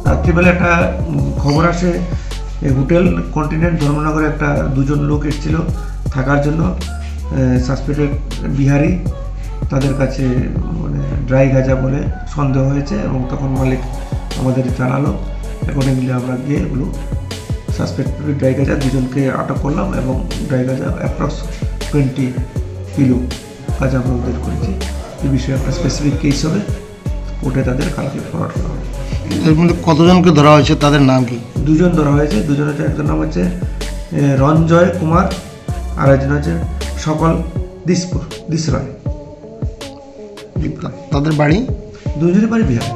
রাত্রিবেলা একটা খবর আসে, হোটেল কন্টিনেন্ট ধর্মনগরে একটা দুজন লোক এসেছিল থাকার জন্য, সাসপেক্টেড বিহারি। তাদের কাছে মানে ড্রাই গাঁজা বলে সন্দেহ হয়েছে এবং তখন মালিক আমাদের জানালো। অ্যাকর্ডিংলি আমরা গিয়ে এগুলো সাসপেক্টেড ড্রাই গাঁজা দুজনকে আটক করলাম এবং ড্রাই গাঁজা অ্যাপ্রক্স 20 কিলো গাঁজা আমরা উদ্ধার করেছি। এই বিষয়ে একটা স্পেসিফিক কেস হবে, কোর্টে তাদের কালকে ফরওয়ার্ড করা হবে। এর মধ্যে কতজনকে ধরা হয়েছে, তাদের নাম কি? দুজন ধরা হয়েছে। দুজন হচ্ছে, একজন নাম হচ্ছে রঞ্জয় কুমার আর একজন হচ্ছে সকল দিসরয়। তাদের বাড়ি? দুজনের বাড়ি বিহার।